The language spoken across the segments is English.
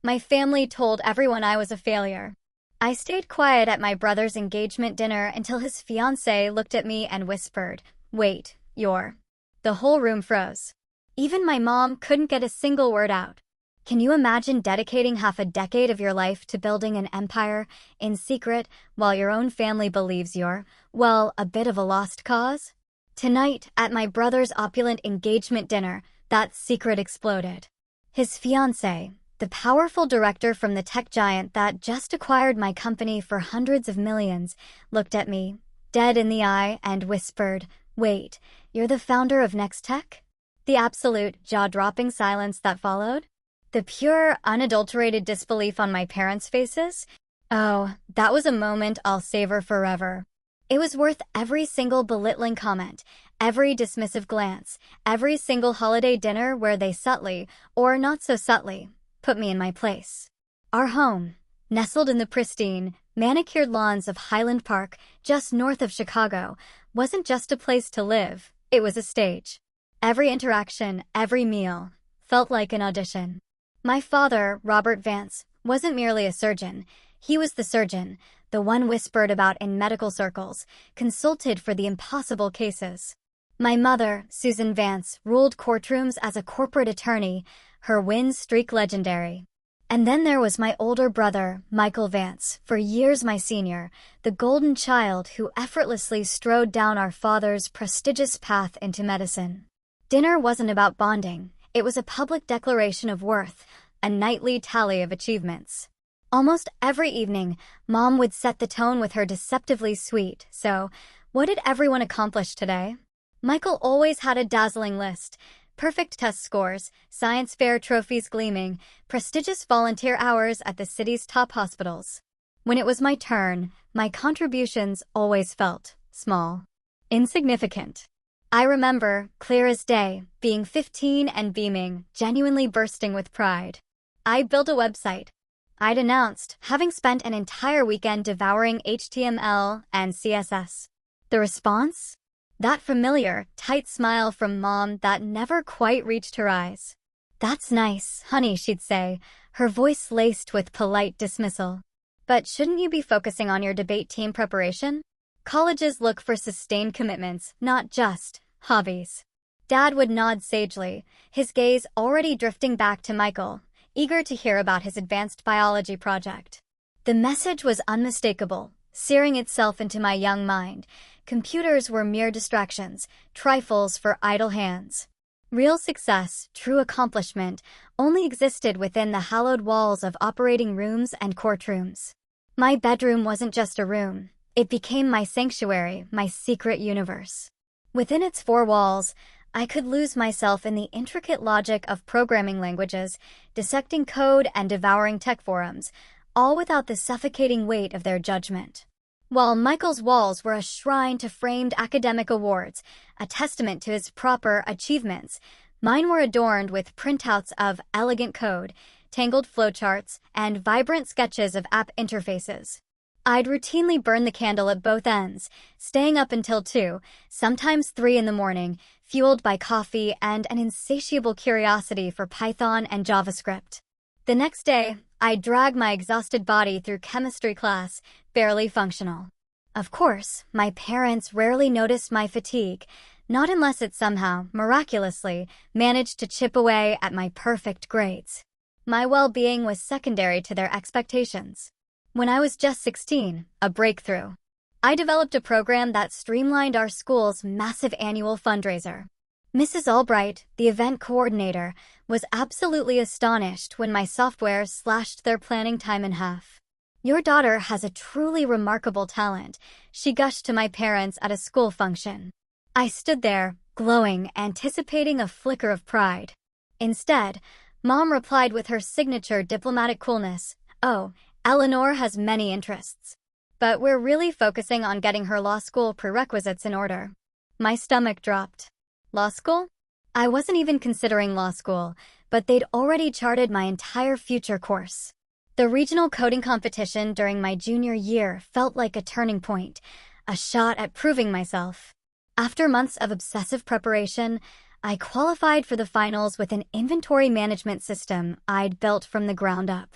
My family told everyone I was a failure. I stayed quiet at my brother's engagement dinner until his fiancée looked at me and whispered, "Wait, you're..." The whole room froze. Even my mom couldn't get a single word out. Can you imagine dedicating half a decade of your life to building an empire in secret while your own family believes you're, well, a bit of a lost cause? Tonight, at my brother's opulent engagement dinner, that secret exploded. His fiancée, the powerful director from the tech giant that just acquired my company for hundreds of millions, looked at me, dead in the eye, and whispered, "Wait, you're the founder of NextTech?" The absolute, jaw-dropping silence that followed? The pure, unadulterated disbelief on my parents' faces? Oh, that was a moment I'll savor forever. It was worth every single belittling comment, every dismissive glance, every single holiday dinner where they subtly, or not so subtly, put me in my place. Our home, nestled in the pristine, manicured lawns of Highland Park, just north of Chicago, wasn't just a place to live, it was a stage. Every interaction, every meal, felt like an audition. My father, Robert Vance, wasn't merely a surgeon. He was the surgeon, the one whispered about in medical circles, consulted for the impossible cases. My mother, Susan Vance, ruled courtrooms as a corporate attorney, her win streak legendary. And then there was my older brother, Michael Vance, for years my senior, the golden child who effortlessly strode down our father's prestigious path into medicine. Dinner wasn't about bonding. It was a public declaration of worth, a nightly tally of achievements. Almost every evening, Mom would set the tone with her deceptively sweet, "So, what did everyone accomplish today?" Michael always had a dazzling list. Perfect test scores, science fair trophies gleaming, prestigious volunteer hours at the city's top hospitals. When it was my turn, my contributions always felt small, insignificant. I remember, clear as day, being 15 and beaming, genuinely bursting with pride. I built a website. I'd announced, having spent an entire weekend devouring HTML and CSS. The response? That familiar, tight smile from Mom that never quite reached her eyes. "That's nice, honey," she'd say, her voice laced with polite dismissal. "But shouldn't you be focusing on your debate team preparation? Colleges look for sustained commitments, not just hobbies." Dad would nod sagely, his gaze already drifting back to Michael, eager to hear about his advanced biology project. The message was unmistakable, searing itself into my young mind. Computers were mere distractions, trifles for idle hands. Real success, true accomplishment, only existed within the hallowed walls of operating rooms and courtrooms. My bedroom wasn't just a room. It became my sanctuary, my secret universe. Within its four walls, I could lose myself in the intricate logic of programming languages, dissecting code and devouring tech forums, all without the suffocating weight of their judgment. While Michael's walls were a shrine to framed academic awards, a testament to his proper achievements, mine were adorned with printouts of elegant code, tangled flowcharts, and vibrant sketches of app interfaces. I'd routinely burn the candle at both ends, staying up until 2, sometimes 3 in the morning, fueled by coffee and an insatiable curiosity for Python and JavaScript. The next day, I'd drag my exhausted body through chemistry class, barely functional. Of course, my parents rarely noticed my fatigue, not unless it somehow, miraculously, managed to chip away at my perfect grades. My well-being was secondary to their expectations. When I was just 16, a breakthrough. I developed a program that streamlined our school's massive annual fundraiser. Mrs. Albright, the event coordinator, was absolutely astonished when my software slashed their planning time in half. "Your daughter has a truly remarkable talent," she gushed to my parents at a school function. I stood there, glowing, anticipating a flicker of pride. Instead, Mom replied with her signature diplomatic coolness, "Oh, Eleanor has many interests. But we're really focusing on getting her law school prerequisites in order." My stomach dropped. Law school? I wasn't even considering law school, but they'd already charted my entire future course. The regional coding competition during my junior year felt like a turning point, a shot at proving myself. After months of obsessive preparation, I qualified for the finals with an inventory management system I'd built from the ground up.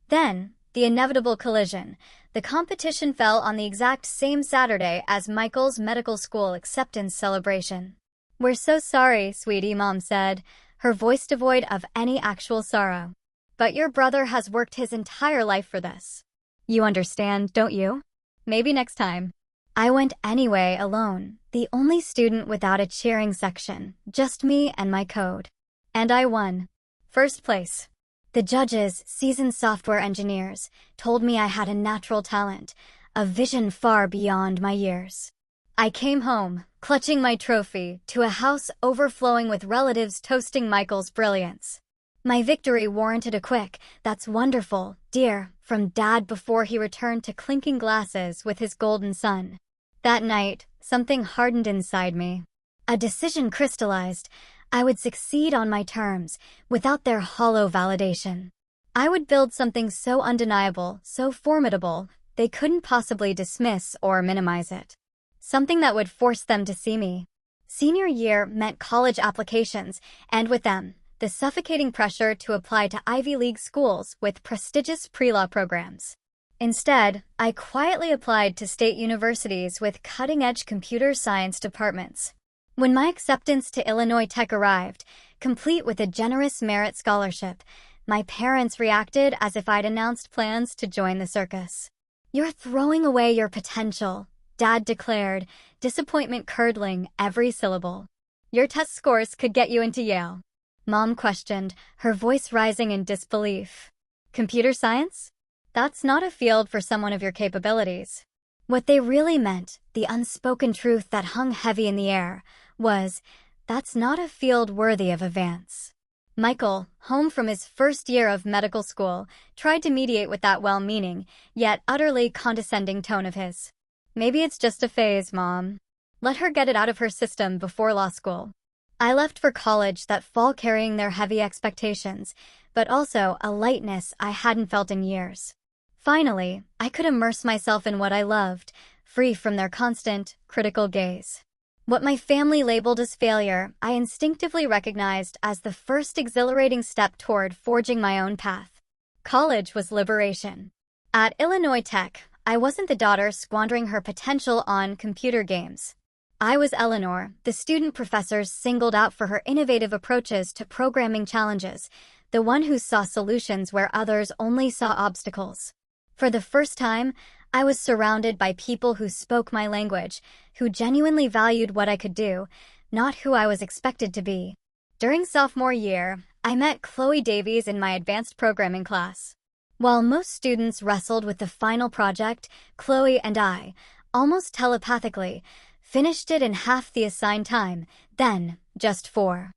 Then, the inevitable collision. The competition fell on the exact same Saturday as Michael's medical school acceptance celebration. "We're so sorry, sweetie," Mom said, her voice devoid of any actual sorrow. "But your brother has worked his entire life for this. You understand, don't you? Maybe next time." I went anyway, alone, the only student without a cheering section, just me and my code. And I won. First place. The judges, seasoned software engineers, told me I had a natural talent, a vision far beyond my years. I came home, clutching my trophy, to a house overflowing with relatives toasting Michael's brilliance. My victory warranted a quick, "That's wonderful, dear," from Dad before he returned to clinking glasses with his golden son. That night, something hardened inside me. A decision crystallized. I would succeed on my terms, without their hollow validation. I would build something so undeniable, so formidable, they couldn't possibly dismiss or minimize it. Something that would force them to see me. Senior year meant college applications, and with them, the suffocating pressure to apply to Ivy League schools with prestigious pre-law programs. Instead, I quietly applied to state universities with cutting-edge computer science departments. When my acceptance to Illinois Tech arrived, complete with a generous merit scholarship, my parents reacted as if I'd announced plans to join the circus. "You're throwing away your potential," Dad declared, disappointment curdling every syllable. "Your test scores could get you into Yale." Mom questioned, her voice rising in disbelief. "Computer science? That's not a field for someone of your capabilities." What they really meant, the unspoken truth that hung heavy in the air, was, "That's not a field worthy of advance." Michael, home from his first year of medical school, tried to mediate with that well-meaning, yet utterly condescending tone of his. "Maybe it's just a phase, Mom. Let her get it out of her system before law school." I left for college that fall carrying their heavy expectations, but also a lightness I hadn't felt in years. Finally, I could immerse myself in what I loved, free from their constant, critical gaze. What my family labeled as failure, I instinctively recognized as the first exhilarating step toward forging my own path. College was liberation. At Illinois Tech, I wasn't the daughter squandering her potential on computer games. I was Eleanor, the student professors singled out for her innovative approaches to programming challenges, the one who saw solutions where others only saw obstacles. For the first time, I was surrounded by people who spoke my language, who genuinely valued what I could do, not who I was expected to be. During sophomore year, I met Chloe Davies in my advanced programming class. While most students wrestled with the final project, Chloe and I, almost telepathically, finished it in half the assigned time, then just 4.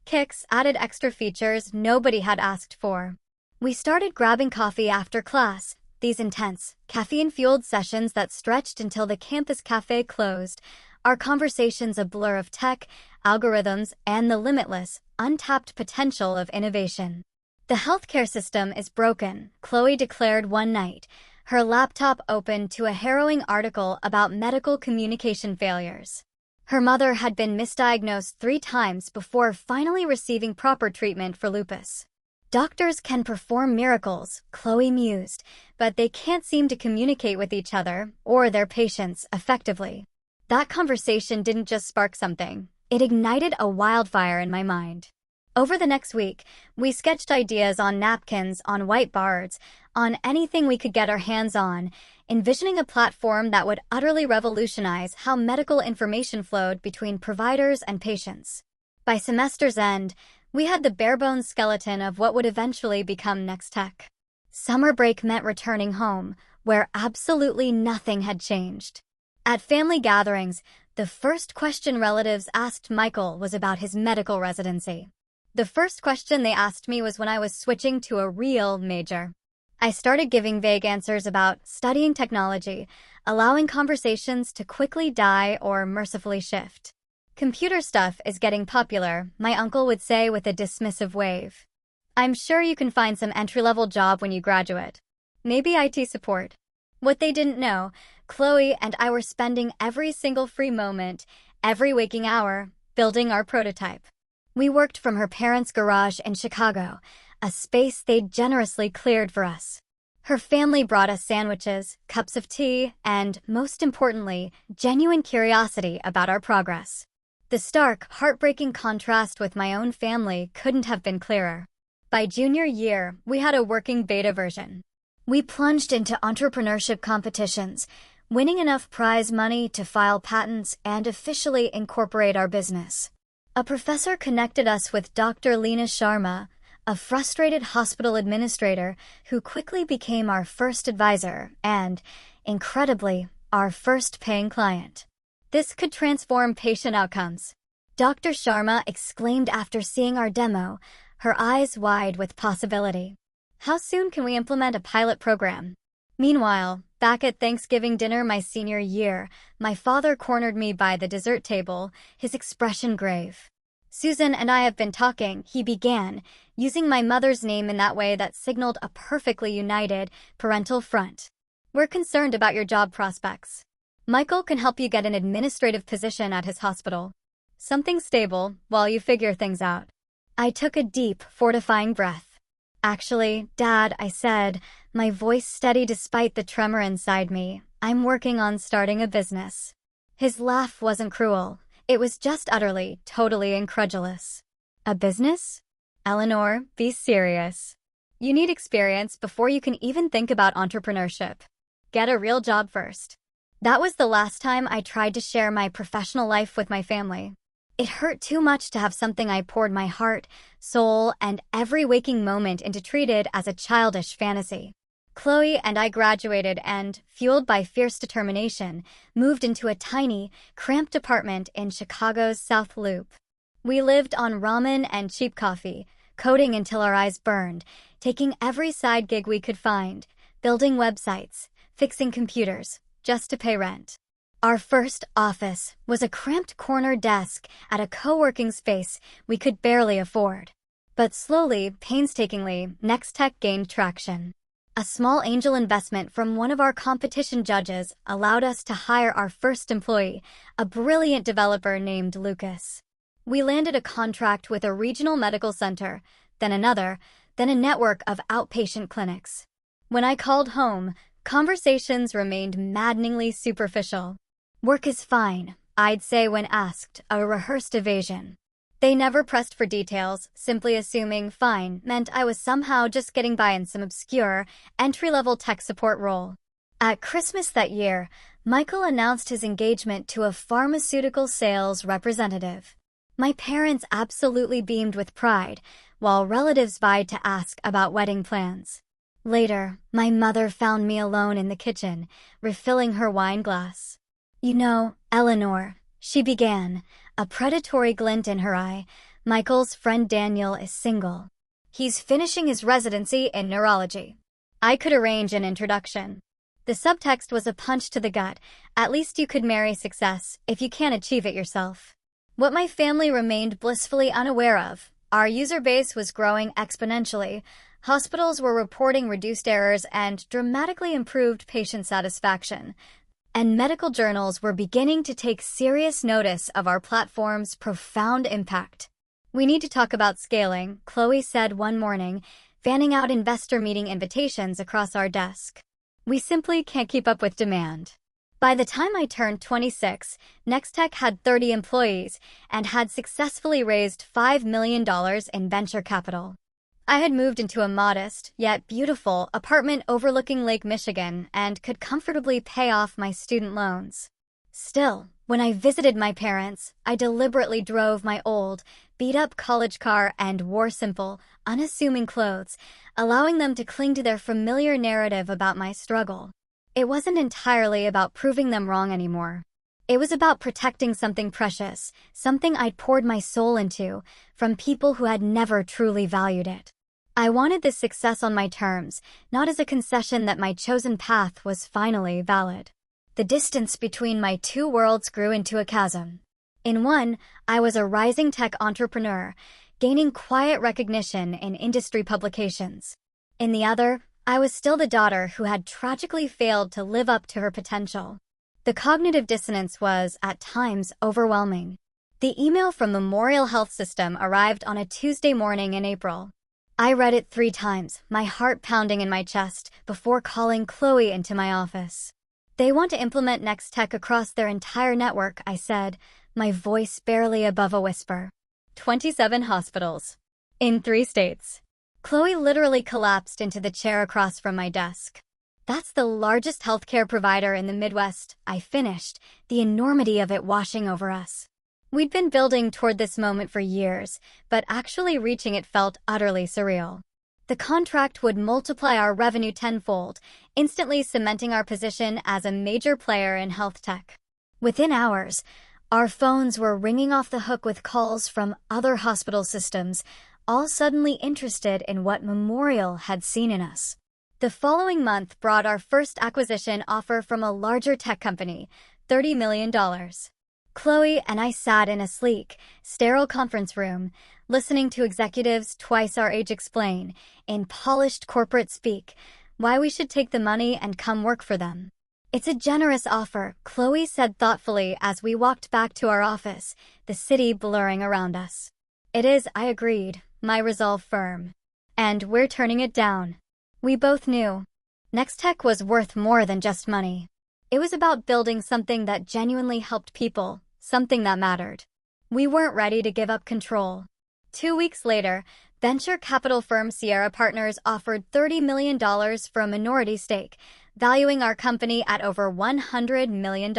Kicks added extra features nobody had asked for. We started grabbing coffee after class, these intense, caffeine-fueled sessions that stretched until the campus cafe closed, our conversations a blur of tech, algorithms, and the limitless, untapped potential of innovation. "The healthcare system is broken," Chloe declared one night, her laptop open to a harrowing article about medical communication failures. Her mother had been misdiagnosed 3 times before finally receiving proper treatment for lupus. "Doctors can perform miracles," Chloe mused, "but they can't seem to communicate with each other or their patients effectively." That conversation didn't just spark something. It ignited a wildfire in my mind. Over the next week, we sketched ideas on napkins, on whiteboards, on anything we could get our hands on, envisioning a platform that would utterly revolutionize how medical information flowed between providers and patients. By semester's end, we had the bare-bones skeleton of what would eventually become NextTech. Summer break meant returning home, where absolutely nothing had changed. At family gatherings, the first question relatives asked Michael was about his medical residency. The first question they asked me was when I was switching to a real major. I started giving vague answers about studying technology, allowing conversations to quickly die or mercifully shift. "Computer stuff is getting popular," my uncle would say with a dismissive wave. "I'm sure you can find some entry-level job when you graduate. Maybe IT support." What they didn't know, Chloe and I were spending every single free moment, every waking hour, building our prototype. We worked from her parents' garage in Chicago, a space they'd generously cleared for us. Her family brought us sandwiches, cups of tea, and, most importantly, genuine curiosity about our progress. The stark, heartbreaking contrast with my own family couldn't have been clearer. By junior year, we had a working beta version. We plunged into entrepreneurship competitions, winning enough prize money to file patents and officially incorporate our business. A professor connected us with Dr. Leena Sharma, a frustrated hospital administrator who quickly became our first advisor and, incredibly, our first paying client. This could transform patient outcomes. Dr. Sharma exclaimed after seeing our demo, her eyes wide with possibility. How soon can we implement a pilot program? Meanwhile, back at Thanksgiving dinner my senior year, my father cornered me by the dessert table, his expression grave. Susan and I have been talking, he began, using my mother's name in that way that signaled a perfectly united parental front. We're concerned about your job prospects. Michael can help you get an administrative position at his hospital. Something stable while you figure things out. I took a deep, fortifying breath. Actually, Dad, I said, my voice steady despite the tremor inside me, I'm working on starting a business. His laugh wasn't cruel. It was just utterly, totally incredulous. A business? Eleanor, be serious. You need experience before you can even think about entrepreneurship. Get a real job first. That was the last time I tried to share my professional life with my family. It hurt too much to have something I poured my heart, soul, and every waking moment into treated as a childish fantasy. Chloe and I graduated and, fueled by fierce determination, moved into a tiny, cramped apartment in Chicago's South Loop. We lived on ramen and cheap coffee, coding until our eyes burned, taking every side gig we could find, building websites, fixing computers, just to pay rent. Our first office was a cramped corner desk at a co-working space we could barely afford. But slowly, painstakingly, NextTech gained traction. A small angel investment from one of our competition judges allowed us to hire our first employee, a brilliant developer named Lucas. We landed a contract with a regional medical center, then another, then a network of outpatient clinics. When I called home, conversations remained maddeningly superficial. Work is fine, I'd say when asked, a rehearsed evasion. They never pressed for details, simply assuming fine meant I was somehow just getting by in some obscure, entry-level tech support role. At Christmas that year, Michael announced his engagement to a pharmaceutical sales representative. My parents absolutely beamed with pride, while relatives vied to ask about wedding plans. Later, my mother found me alone in the kitchen, refilling her wine glass. You know, Eleanor, she began, a predatory glint in her eye, Michael's friend Daniel is single. He's finishing his residency in neurology. I could arrange an introduction. The subtext was a punch to the gut. At least you could marry success, if you can't achieve it yourself. What my family remained blissfully unaware of, our user base was growing exponentially. Hospitals were reporting reduced errors and dramatically improved patient satisfaction. And medical journals were beginning to take serious notice of our platform's profound impact. We need to talk about scaling, Chloe said one morning, fanning out investor meeting invitations across our desk. We simply can't keep up with demand. By the time I turned 26, NextTech had 30 employees and had successfully raised $5 million in venture capital. I had moved into a modest, yet beautiful, apartment overlooking Lake Michigan and could comfortably pay off my student loans. Still, when I visited my parents, I deliberately drove my old, beat-up college car and wore simple, unassuming clothes, allowing them to cling to their familiar narrative about my struggle. It wasn't entirely about proving them wrong anymore. It was about protecting something precious, something I'd poured my soul into, from people who had never truly valued it. I wanted this success on my terms, not as a concession that my chosen path was finally valid. The distance between my two worlds grew into a chasm. In one, I was a rising tech entrepreneur, gaining quiet recognition in industry publications. In the other, I was still the daughter who had tragically failed to live up to her potential. The cognitive dissonance was, at times, overwhelming. The email from Memorial Health System arrived on a Tuesday morning in April. I read it 3 times, my heart pounding in my chest, before calling Chloe into my office. They want to implement NextTech across their entire network, I said, my voice barely above a whisper. 27 hospitals. In 3 states. Chloe literally collapsed into the chair across from my desk. That's the largest healthcare provider in the Midwest, I finished, the enormity of it washing over us. We'd been building toward this moment for years, but actually reaching it felt utterly surreal. The contract would multiply our revenue tenfold, instantly cementing our position as a major player in health tech. Within hours, our phones were ringing off the hook with calls from other hospital systems, all suddenly interested in what Memorial had seen in us. The following month brought our first acquisition offer from a larger tech company, $30 million. Chloe and I sat in a sleek, sterile conference room, listening to executives twice our age explain, in polished corporate speak, why we should take the money and come work for them. It's a generous offer, Chloe said thoughtfully as we walked back to our office, the city blurring around us. It is, I agreed, my resolve firm. And we're turning it down. We both knew. NextTech was worth more than just money. It was about building something that genuinely helped people, something that mattered. We weren't ready to give up control. 2 weeks later, venture capital firm Sierra Partners offered $30 million for a minority stake, valuing our company at over $100 million.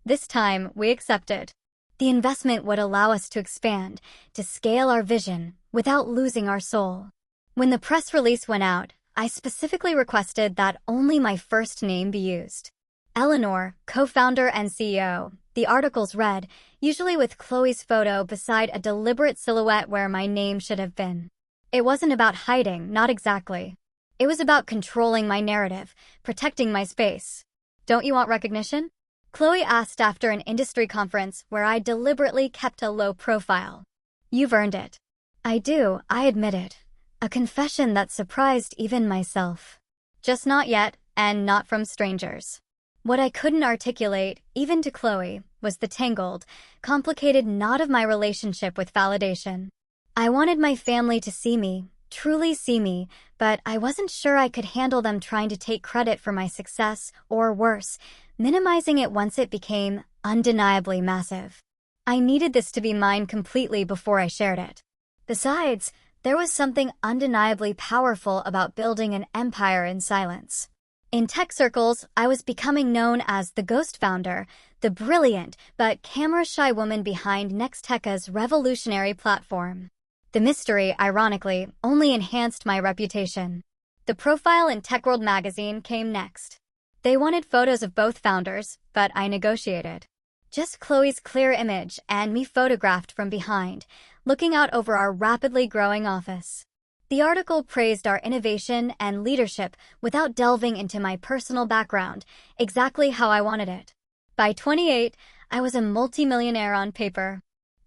This time, we accepted. The investment would allow us to expand, to scale our vision, without losing our soul. When the press release went out, I specifically requested that only my first name be used. Eleanor, co-founder and CEO, the articles read, usually with Chloe's photo beside a deliberate silhouette where my name should have been. It wasn't about hiding, not exactly. It was about controlling my narrative, protecting my space. Don't you want recognition? Chloe asked after an industry conference where I deliberately kept a low profile. You've earned it. I do, I admitted. A confession that surprised even myself. Just not yet, and not from strangers. What I couldn't articulate, even to Chloe, was the tangled, complicated knot of my relationship with validation. I wanted my family to see me, truly see me, but I wasn't sure I could handle them trying to take credit for my success, or worse, minimizing it once it became undeniably massive. I needed this to be mine completely before I shared it. Besides, there was something undeniably powerful about building an empire in silence. In tech circles, I was becoming known as the ghost founder, the brilliant but camera-shy woman behind NextTech's revolutionary platform. The mystery, ironically, only enhanced my reputation. The profile in TechWorld magazine came next. They wanted photos of both founders, but I negotiated. Just Chloe's clear image and me photographed from behind, looking out over our rapidly growing office. The article praised our innovation and leadership without delving into my personal background, exactly how I wanted it. By 28, I was a multimillionaire on paper.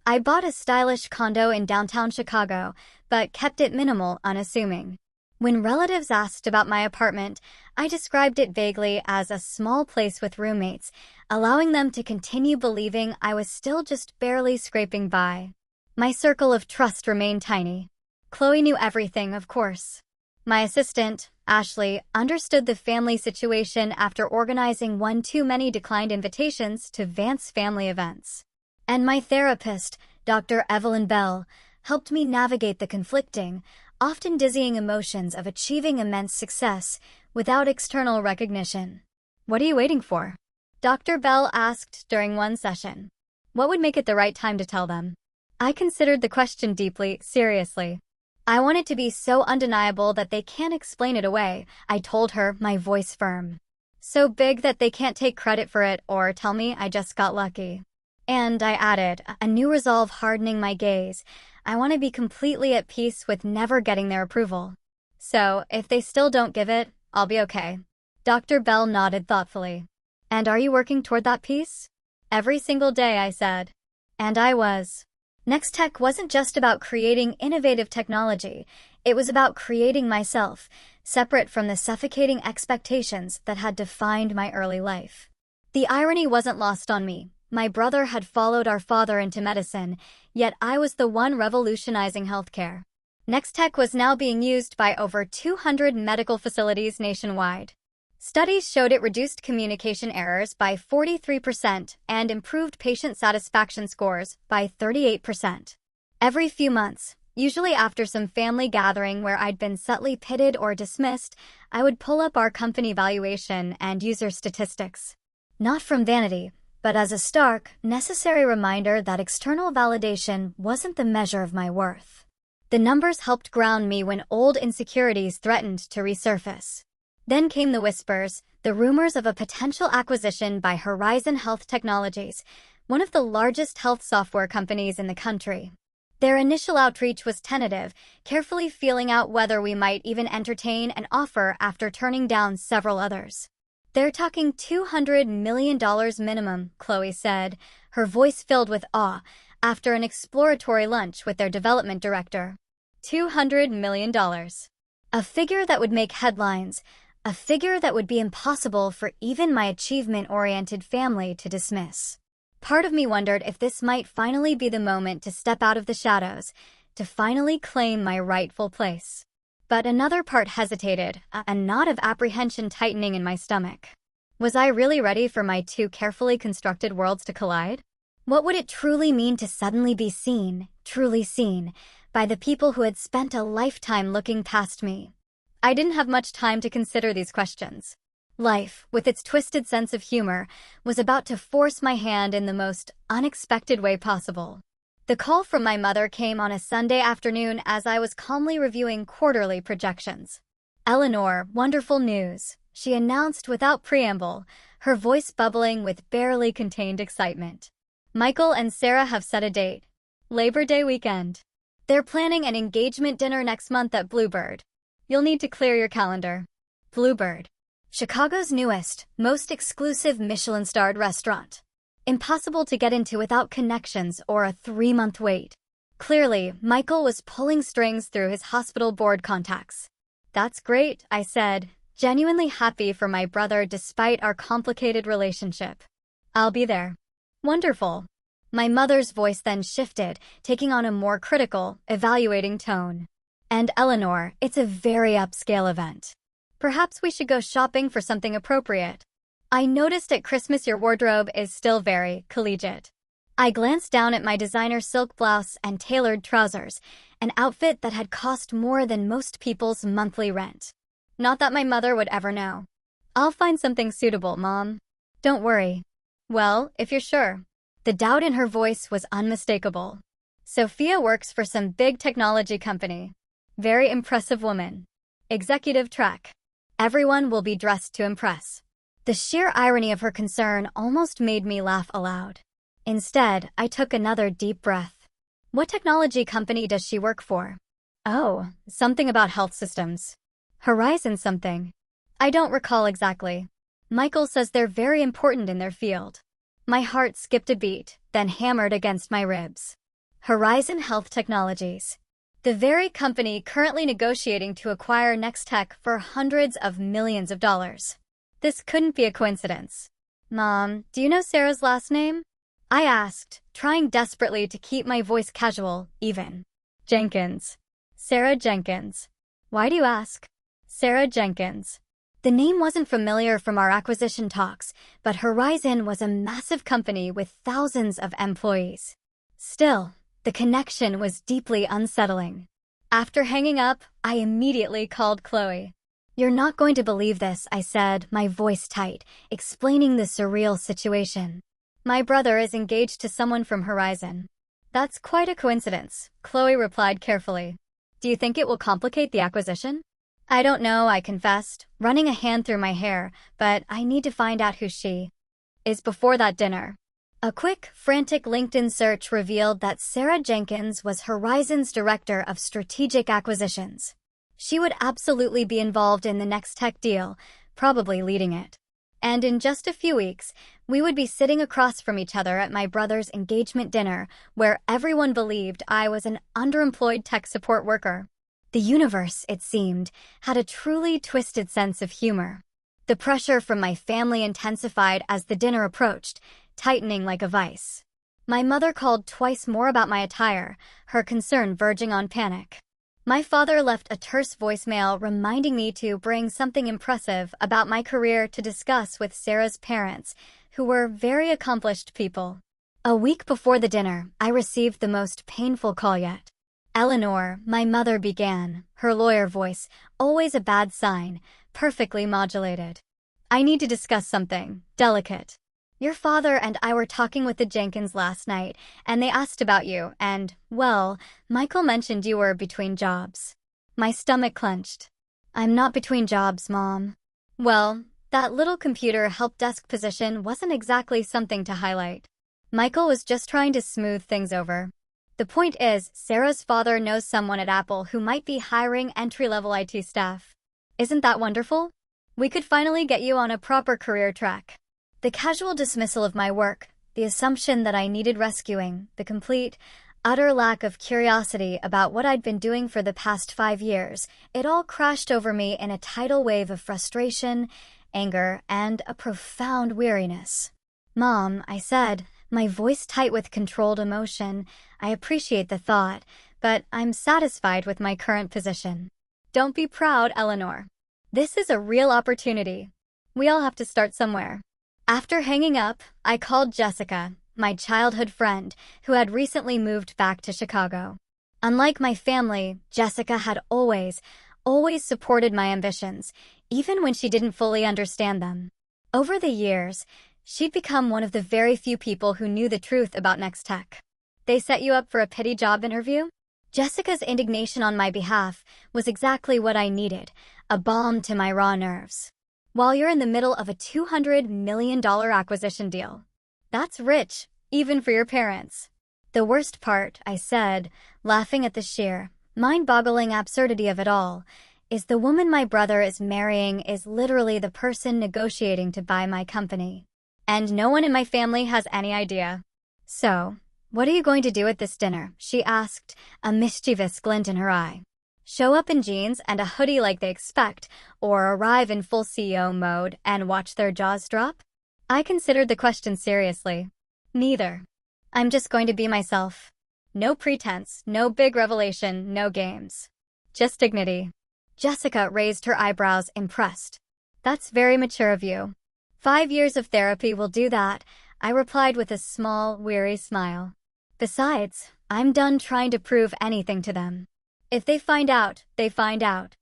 I bought a stylish condo in downtown Chicago, but kept it minimal, unassuming. When relatives asked about my apartment, I described it vaguely as a small place with roommates, allowing them to continue believing I was still just barely scraping by. My circle of trust remained tiny. Chloe knew everything, of course. My assistant, Ashley, understood the family situation after organizing one too many declined invitations to Vance family events. And my therapist, Dr. Evelyn Bell, helped me navigate the conflicting, often dizzying emotions of achieving immense success without external recognition. What are you waiting for? Dr. Bell asked during one session. What would make it the right time to tell them? I considered the question deeply, seriously. I want it to be so undeniable that they can't explain it away, I told her, my voice firm. So big that they can't take credit for it or tell me I just got lucky. And I added, a new resolve hardening my gaze. I want to be completely at peace with never getting their approval. So, if they still don't give it, I'll be okay. Dr. Bell nodded thoughtfully. And are you working toward that peace? Every single day, I said. And I was. NextTech wasn't just about creating innovative technology. It was about creating myself, separate from the suffocating expectations that had defined my early life. The irony wasn't lost on me. My brother had followed our father into medicine, yet I was the one revolutionizing healthcare. NextTech was now being used by over 200 medical facilities nationwide. Studies showed it reduced communication errors by 43% and improved patient satisfaction scores by 38%. Every few months, usually after some family gathering where I'd been subtly pitted or dismissed, I would pull up our company valuation and user statistics. Not from vanity, but as a stark, necessary reminder that external validation wasn't the measure of my worth. The numbers helped ground me when old insecurities threatened to resurface. Then came the whispers, the rumors of a potential acquisition by Horizon Health Technologies, one of the largest health software companies in the country. Their initial outreach was tentative, carefully feeling out whether we might even entertain an offer after turning down several others. "They're talking $200 million minimum," Chloe said, her voice filled with awe, after an exploratory lunch with their development director. $200 million. A figure that would make headlines, a figure that would be impossible for even my achievement-oriented family to dismiss. Part of me wondered if this might finally be the moment to step out of the shadows, to finally claim my rightful place. But another part hesitated, a knot of apprehension tightening in my stomach. Was I really ready for my two carefully constructed worlds to collide? What would it truly mean to suddenly be seen, truly seen, by the people who had spent a lifetime looking past me? I didn't have much time to consider these questions. Life, with its twisted sense of humor, was about to force my hand in the most unexpected way possible. The call from my mother came on a Sunday afternoon as I was calmly reviewing quarterly projections. "Eleanor, wonderful news," she announced without preamble, her voice bubbling with barely contained excitement. "Michael and Sarah have set a date. Labor Day weekend. They're planning an engagement dinner next month at Bluebird. You'll need to clear your calendar." Bluebird. Chicago's newest, most exclusive Michelin-starred restaurant. Impossible to get into without connections or a 3-month wait. Clearly, Michael was pulling strings through his hospital board contacts. "That's great," I said, genuinely happy for my brother despite our complicated relationship. "I'll be there." "Wonderful." My mother's voice then shifted, taking on a more critical, evaluating tone. "And Eleanor, it's a very upscale event. Perhaps we should go shopping for something appropriate. I noticed at Christmas your wardrobe is still very collegiate." I glanced down at my designer silk blouse and tailored trousers, an outfit that had cost more than most people's monthly rent. Not that my mother would ever know. "I'll find something suitable, Mom. Don't worry." "Well, if you're sure." The doubt in her voice was unmistakable. "Sophia works for some big technology company. Very impressive woman. Executive track. Everyone will be dressed to impress." The sheer irony of her concern almost made me laugh aloud. Instead, I took another deep breath. "What technology company does she work for?" "Oh, something about health systems. Horizon something. I don't recall exactly. Michael says they're very important in their field." My heart skipped a beat, then hammered against my ribs. Horizon Health Technologies. The very company currently negotiating to acquire NextTech for hundreds of millions of dollars. This couldn't be a coincidence. "Mom, do you know Sarah's last name?" I asked, trying desperately to keep my voice casual, even. "Jenkins. Sarah Jenkins." "Why do you ask?" "Sarah Jenkins." The name wasn't familiar from our acquisition talks, but Horizon was a massive company with thousands of employees. Still, the connection was deeply unsettling. After hanging up, I immediately called Chloe. "You're not going to believe this," I said, my voice tight, explaining the surreal situation. "My brother is engaged to someone from Horizon." "That's quite a coincidence," Chloe replied carefully. "Do you think it will complicate the acquisition?" "I don't know," I confessed, running a hand through my hair, "but I need to find out who she is before that dinner." A quick, frantic LinkedIn search revealed that Sarah Jenkins was Horizon's Director of Strategic Acquisitions. She would absolutely be involved in the NextTech deal, probably leading it. And in just a few weeks, we would be sitting across from each other at my brother's engagement dinner, where everyone believed I was an underemployed tech support worker. The universe, it seemed, had a truly twisted sense of humor. The pressure from my family intensified as the dinner approached, tightening like a vice. My mother called twice more about my attire, her concern verging on panic. My father left a terse voicemail reminding me to bring something impressive about my career to discuss with Sarah's parents, who were very accomplished people. A week before the dinner, I received the most painful call yet. Eleanor, my mother began, her lawyer voice, always a bad sign, perfectly modulated. I need to discuss something delicate. Your father and I were talking with the Jenkins last night, and they asked about you, and, well, Michael mentioned you were between jobs. My stomach clenched. I'm not between jobs, Mom. Well, that little computer help desk position wasn't exactly something to highlight. Michael was just trying to smooth things over. The point is, Sarah's father knows someone at Apple who might be hiring entry-level IT staff. Isn't that wonderful? We could finally get you on a proper career track. The casual dismissal of my work, the assumption that I needed rescuing, the complete, utter lack of curiosity about what I'd been doing for the past 5 years, it all crashed over me in a tidal wave of frustration, anger, and a profound weariness. Mom, I said, my voice tight with controlled emotion, I appreciate the thought, but I'm satisfied with my current position. Don't be proud, Eleanor. This is a real opportunity. We all have to start somewhere. After hanging up, I called Jessica, my childhood friend, who had recently moved back to Chicago. Unlike my family, Jessica had always supported my ambitions, even when she didn't fully understand them. Over the years, she'd become one of the very few people who knew the truth about NextTech. They set you up for a pity job interview? Jessica's indignation on my behalf was exactly what I needed, a balm to my raw nerves. While you're in the middle of a $200 million acquisition deal. That's rich, even for your parents. The worst part, I said, laughing at the sheer, mind-boggling absurdity of it all, is the woman my brother is marrying is literally the person negotiating to buy my company. And no one in my family has any idea. So, what are you going to do at this dinner? She asked, a mischievous glint in her eye. Show up in jeans and a hoodie like they expect, or arrive in full CEO mode and watch their jaws drop? I considered the question seriously. Neither. I'm just going to be myself. No pretense, no big revelation, no games. Just dignity. Jessica raised her eyebrows, impressed. That's very mature of you. 5 years of therapy will do that, I replied with a small, weary smile. Besides, I'm done trying to prove anything to them. If they find out, they find out.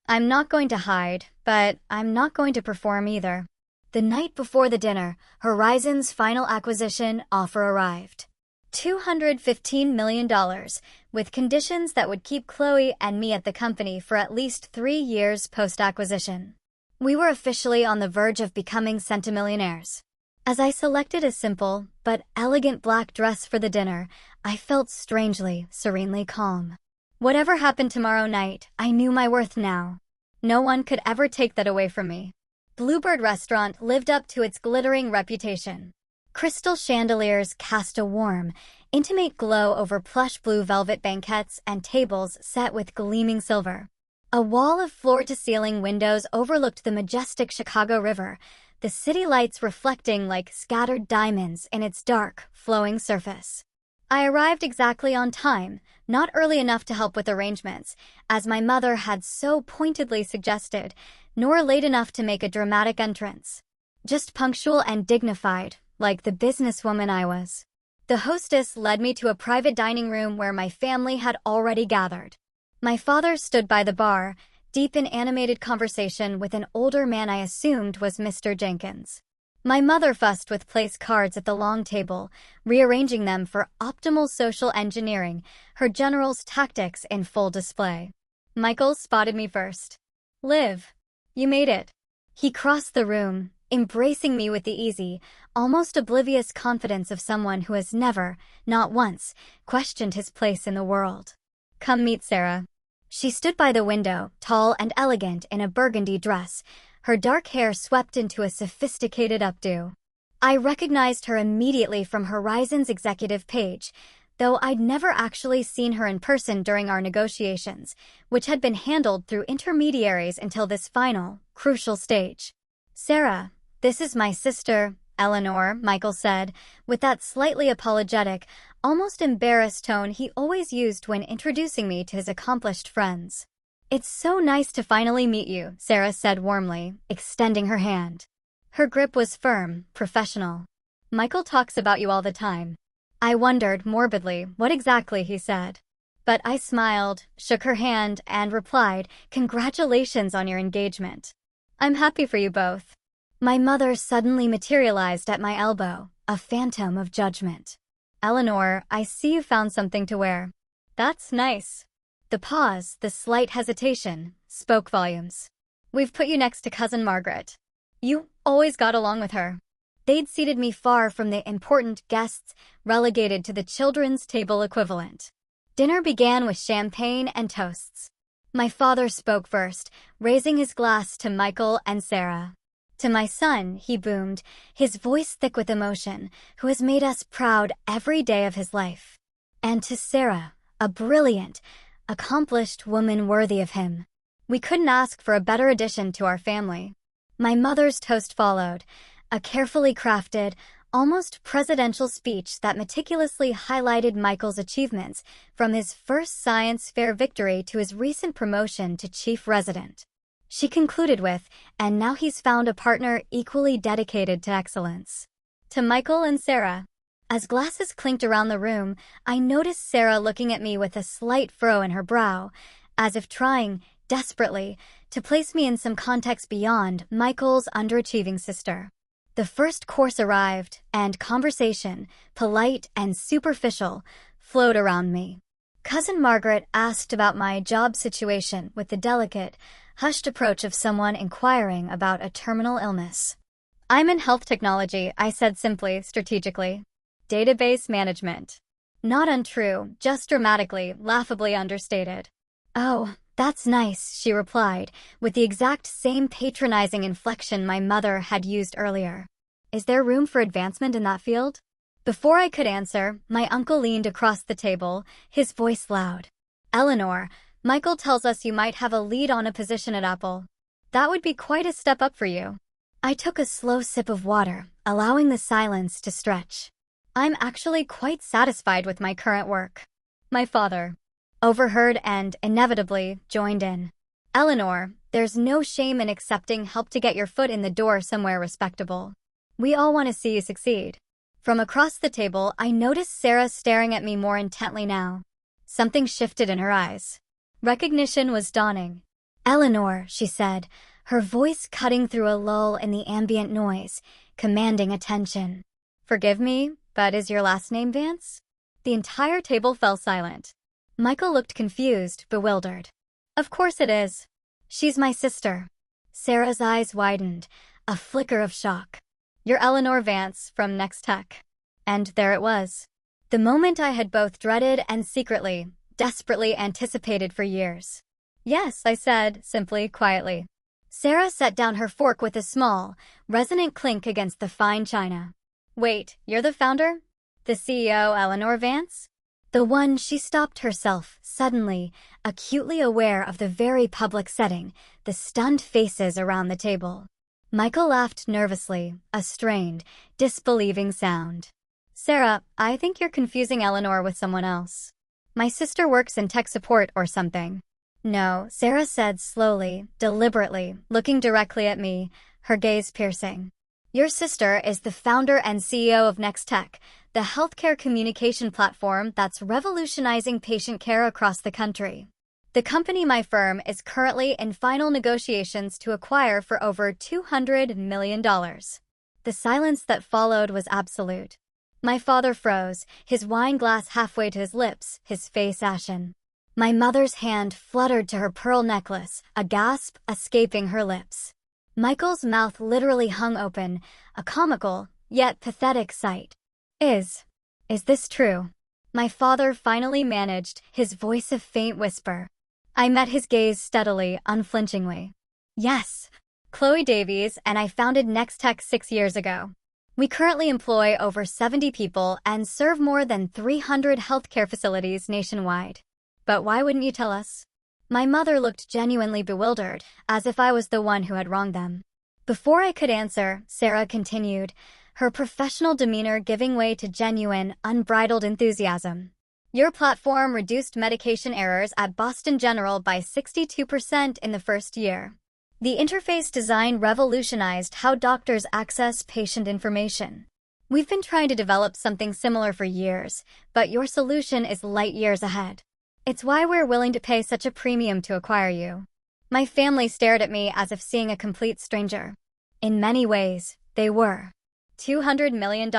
I'm not going to hide, but I'm not going to perform either. The night before the dinner, Horizon's final acquisition offer arrived. $215 million, with conditions that would keep Chloe and me at the company for at least 3 years post-acquisition. We were officially on the verge of becoming centimillionaires. As I selected a simple but elegant black dress for the dinner, I felt strangely, serenely calm. Whatever happened tomorrow night, I knew my worth now. No one could ever take that away from me. Bluebird Restaurant lived up to its glittering reputation. Crystal chandeliers cast a warm, intimate glow over plush blue velvet banquettes and tables set with gleaming silver. A wall of floor-to-ceiling windows overlooked the majestic Chicago River, the city lights reflecting like scattered diamonds in its dark, flowing surface. I arrived exactly on time, not early enough to help with arrangements, as my mother had so pointedly suggested, nor late enough to make a dramatic entrance. Just punctual and dignified, like the businesswoman I was. The hostess led me to a private dining room where my family had already gathered. My father stood by the bar, deep in animated conversation with an older man I assumed was Mr. Jenkins. My mother fussed with place cards at the long table, rearranging them for optimal social engineering, her general's tactics in full display. Michael spotted me first. Liv, you made it. He crossed the room, embracing me with the easy, almost oblivious confidence of someone who has never, not once, questioned his place in the world. Come meet Sarah. She stood by the window, tall and elegant in a burgundy dress, her dark hair swept into a sophisticated updo. I recognized her immediately from Horizon's executive page, though I'd never actually seen her in person during our negotiations, which had been handled through intermediaries until this final, crucial stage. Sarah, this is my sister, Eleanor, Michael said, with that slightly apologetic, almost embarrassed tone he always used when introducing me to his accomplished friends. "It's so nice to finally meet you," Sarah said warmly, extending her hand. Her grip was firm, professional. "Michael talks about you all the time." I wondered, morbidly, what exactly he said. But I smiled, shook her hand, and replied, "Congratulations on your engagement. I'm happy for you both." My mother suddenly materialized at my elbow, a phantom of judgment. "Eleanor, I see you found something to wear." "That's nice." The pause, the slight hesitation, spoke volumes. "We've put you next to Cousin Margaret. You always got along with her." They'd seated me far from the important guests, relegated to the children's table equivalent. Dinner began with champagne and toasts. My father spoke first, raising his glass to Michael and Sarah. "To my son," he boomed, his voice thick with emotion, "who has made us proud every day of his life. And to Sarah, a brilliant, accomplished woman worthy of him. We couldn't ask for a better addition to our family." My mother's toast followed, a carefully crafted, almost presidential speech that meticulously highlighted Michael's achievements, from his first science fair victory to his recent promotion to chief resident. She concluded with, "And now he's found a partner equally dedicated to excellence." To Michael and Sarah. As glasses clinked around the room, I noticed Sarah looking at me with a slight furrow in her brow, as if trying, desperately, to place me in some context beyond Michael's underachieving sister. The first course arrived, and conversation, polite and superficial, flowed around me. Cousin Margaret asked about my job situation with the delicate, hushed approach of someone inquiring about a terminal illness. "I'm in health technology," I said simply, strategically. "Database management." Not untrue, just dramatically, laughably understated. "Oh, that's nice," she replied, with the exact same patronizing inflection my mother had used earlier. "Is there room for advancement in that field?" Before I could answer, my uncle leaned across the table, his voice loud. "Eleanor, Michael tells us you might have a lead on a position at Apple. That would be quite a step up for you." I took a slow sip of water, allowing the silence to stretch. "I'm actually quite satisfied with my current work." My father overheard and, inevitably, joined in. "Eleanor, there's no shame in accepting help to get your foot in the door somewhere respectable. We all want to see you succeed." From across the table, I noticed Sarah staring at me more intently now. Something shifted in her eyes. Recognition was dawning. "Eleanor," she said, her voice cutting through a lull in the ambient noise, commanding attention. "Forgive me, but is your last name Vance?" The entire table fell silent. Michael looked confused, bewildered. "Of course it is. She's my sister." Sarah's eyes widened, a flicker of shock. "You're Eleanor Vance from NextTech." And there it was. The moment I had both dreaded and secretly, desperately anticipated for years. "Yes," I said, simply, quietly. Sarah set down her fork with a small, resonant clink against the fine china. "Wait, you're the founder? The CEO, Eleanor Vance?" The one. She stopped herself, suddenly, acutely aware of the very public setting, the stunned faces around the table. Michael laughed nervously, a strained, disbelieving sound. "Sarah, I think you're confusing Eleanor with someone else. My sister works in tech support or something." "No," Sarah said slowly, deliberately, looking directly at me, her gaze piercing. "Your sister is the founder and CEO of NextTech, the healthcare communication platform that's revolutionizing patient care across the country. The company my firm is currently in final negotiations to acquire for over $200 million. The silence that followed was absolute. My father froze, his wine glass halfway to his lips, his face ashen. My mother's hand fluttered to her pearl necklace, a gasp escaping her lips. Michael's mouth literally hung open, a comical, yet pathetic sight. Is this true?" My father finally managed, his voice a faint whisper. I met his gaze steadily, unflinchingly. "Yes. Chloe Davies and I founded NextTech 6 years ago. We currently employ over 70 people and serve more than 300 healthcare facilities nationwide. But why wouldn't you tell us?" My mother looked genuinely bewildered, as if I was the one who had wronged them. Before I could answer, Sarah continued, her professional demeanor giving way to genuine, unbridled enthusiasm. Your platform reduced medication errors at Boston General by 62% in the first year. The interface design revolutionized how doctors access patient information. We've been trying to develop something similar for years, but your solution is light years ahead. It's why we're willing to pay such a premium to acquire you. My family stared at me as if seeing a complete stranger. In many ways, they were. $200 million?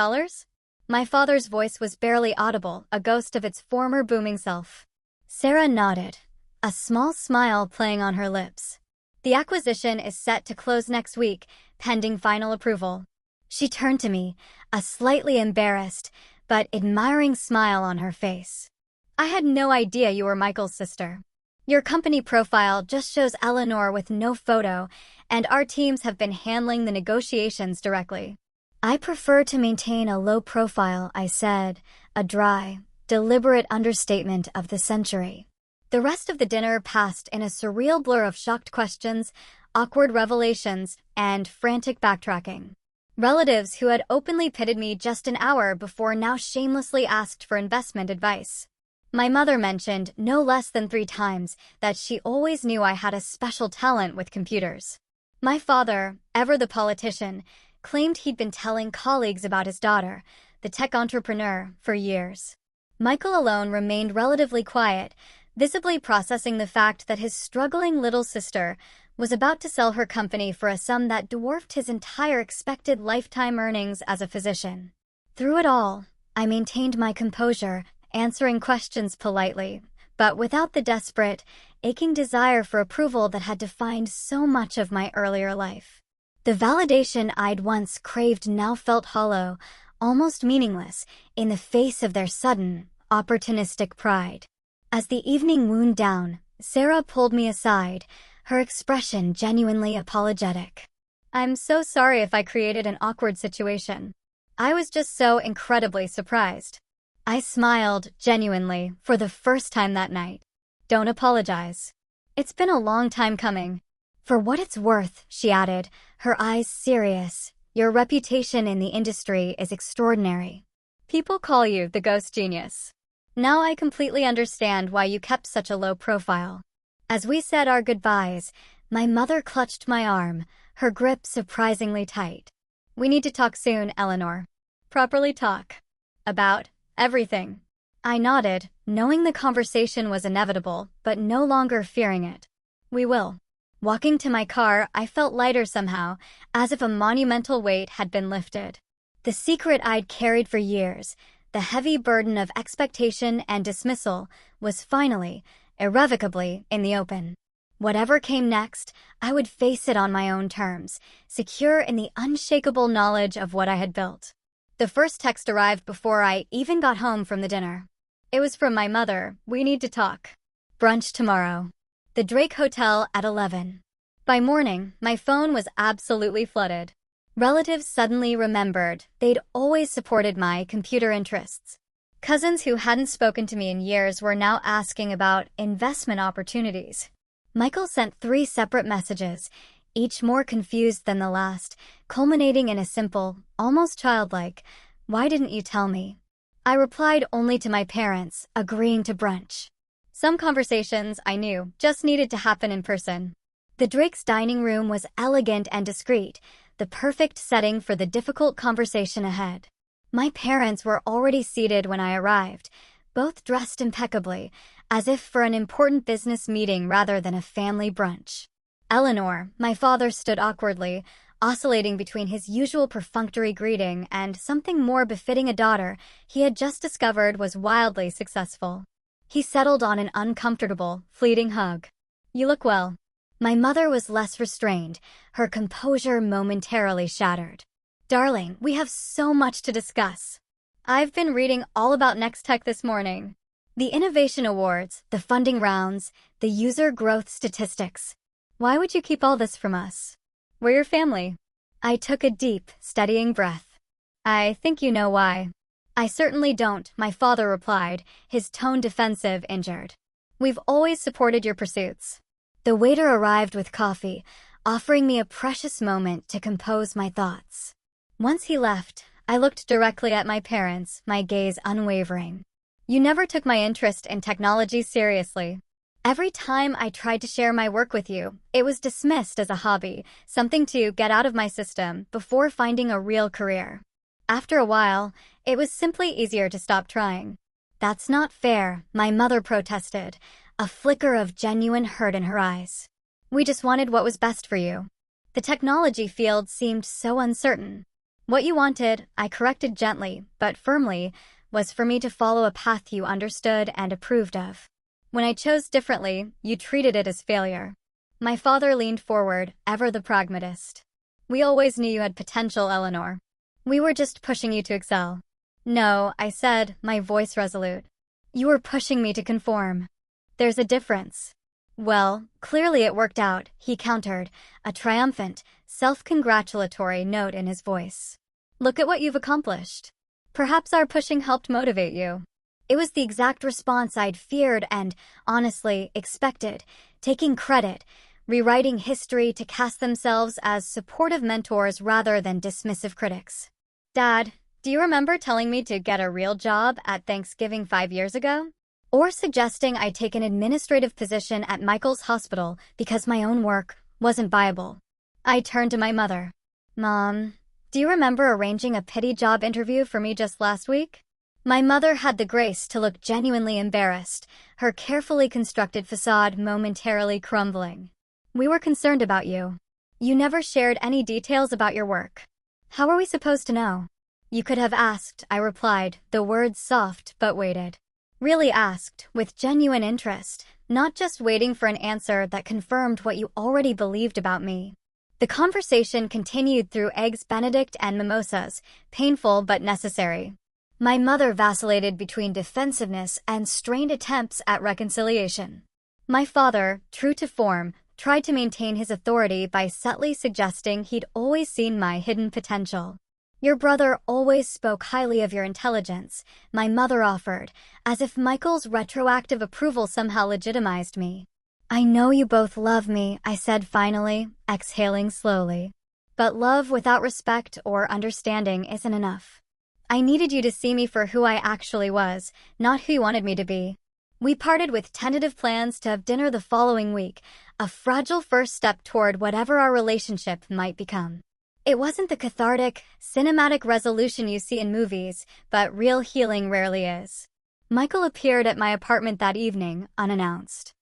My father's voice was barely audible, a ghost of its former booming self. Sarah nodded, a small smile playing on her lips. The acquisition is set to close next week, pending final approval. She turned to me, a slightly embarrassed, but admiring smile on her face. I had no idea you were Michael's sister. Your company profile just shows Eleanor with no photo, and our teams have been handling the negotiations directly. I prefer to maintain a low profile, I said, a dry, deliberate understatement of the century. The rest of the dinner passed in a surreal blur of shocked questions, awkward revelations, and frantic backtracking. Relatives who had openly pitted me just an hour before now shamelessly asked for investment advice. My mother mentioned no less than 3 times that she always knew I had a special talent with computers. My father, ever the politician, claimed he'd been telling colleagues about his daughter, the tech entrepreneur, for years. Michael alone remained relatively quiet, visibly processing the fact that his struggling little sister was about to sell her company for a sum that dwarfed his entire expected lifetime earnings as a physician. Through it all, I maintained my composure, answering questions politely, but without the desperate, aching desire for approval that had defined so much of my earlier life. The validation I'd once craved now felt hollow, almost meaningless, in the face of their sudden, opportunistic pride. As the evening wound down, Sarah pulled me aside, her expression genuinely apologetic. I'm so sorry if I created an awkward situation. I was just so incredibly surprised. I smiled, genuinely, for the first time that night. Don't apologize. It's been a long time coming. For what it's worth, she added, her eyes serious, your reputation in the industry is extraordinary. People call you the ghost genius. Now I completely understand why you kept such a low profile. As we said our goodbyes, my mother clutched my arm, her grip surprisingly tight. We need to talk soon, Eleanor. Properly talk. About everything. I nodded, knowing the conversation was inevitable, but no longer fearing it. We will. Walking to my car, I felt lighter somehow, as if a monumental weight had been lifted. The secret I'd carried for years, the heavy burden of expectation and dismissal, was finally, irrevocably, in the open. Whatever came next, I would face it on my own terms, secure in the unshakable knowledge of what I had built. The first text arrived before I even got home from the dinner. It was from my mother. We need to talk. Brunch tomorrow. The Drake Hotel at 11. By morning, my phone was absolutely flooded. Relatives suddenly remembered they'd always supported my computer interests. Cousins who hadn't spoken to me in years were now asking about investment opportunities. Michael sent 3 separate messages, each more confused than the last, culminating in a simple, almost childlike, "Why didn't you tell me?" I replied only to my parents, agreeing to brunch. Some conversations, I knew, just needed to happen in person. The Drake's dining room was elegant and discreet, the perfect setting for the difficult conversation ahead. My parents were already seated when I arrived, both dressed impeccably, as if for an important business meeting rather than a family brunch. Eleanor, my father, stood awkwardly, oscillating between his usual perfunctory greeting and something more befitting a daughter he had just discovered was wildly successful. He settled on an uncomfortable, fleeting hug. "You look well." My mother was less restrained, her composure momentarily shattered. "Darling, we have so much to discuss. I've been reading all about NextTech this morning. The innovation awards, the funding rounds, the user growth statistics. Why would you keep all this from us? We're your family." I took a deep, steadying breath. "I think you know why." "I certainly don't," my father replied, his tone defensive, injured. "We've always supported your pursuits." The waiter arrived with coffee, offering me a precious moment to compose my thoughts. Once he left, I looked directly at my parents, my gaze unwavering. You never took my interest in technology seriously. Every time I tried to share my work with you, it was dismissed as a hobby, something to get out of my system before finding a real career. After a while, it was simply easier to stop trying. That's not fair, my mother protested, a flicker of genuine hurt in her eyes. We just wanted what was best for you. The technology field seemed so uncertain. What you wanted, I corrected gently, but firmly, was for me to follow a path you understood and approved of. When I chose differently, you treated it as failure. My father leaned forward, ever the pragmatist. We always knew you had potential, Eleanor. We were just pushing you to excel. No, I said, my voice resolute. You were pushing me to conform. There's a difference. Well, clearly it worked out, he countered, a triumphant, self-congratulatory note in his voice. Look at what you've accomplished. Perhaps our pushing helped motivate you. It was the exact response I'd feared and, honestly, expected, taking credit, rewriting history to cast themselves as supportive mentors rather than dismissive critics. Dad, do you remember telling me to get a real job at Thanksgiving 5 years ago? Or suggesting I take an administrative position at Michael's hospital because my own work wasn't viable? I turned to my mother. Mom, do you remember arranging a pity job interview for me just last week? My mother had the grace to look genuinely embarrassed, her carefully constructed facade momentarily crumbling. We were concerned about you. You never shared any details about your work. How are we supposed to know? You could have asked, I replied, the words soft but weighted. Really asked, with genuine interest, not just waiting for an answer that confirmed what you already believed about me. The conversation continued through Eggs Benedict and mimosas, painful but necessary. My mother vacillated between defensiveness and strained attempts at reconciliation. My father, true to form, tried to maintain his authority by subtly suggesting he'd always seen my hidden potential. Your brother always spoke highly of your intelligence, my mother offered, as if Michael's retroactive approval somehow legitimized me. I know you both love me, I said finally, exhaling slowly. But love without respect or understanding isn't enough. I needed you to see me for who I actually was, not who you wanted me to be. We parted with tentative plans to have dinner the following week, a fragile first step toward whatever our relationship might become. It wasn't the cathartic, cinematic resolution you see in movies, but real healing rarely is. Michael appeared at my apartment that evening, unannounced.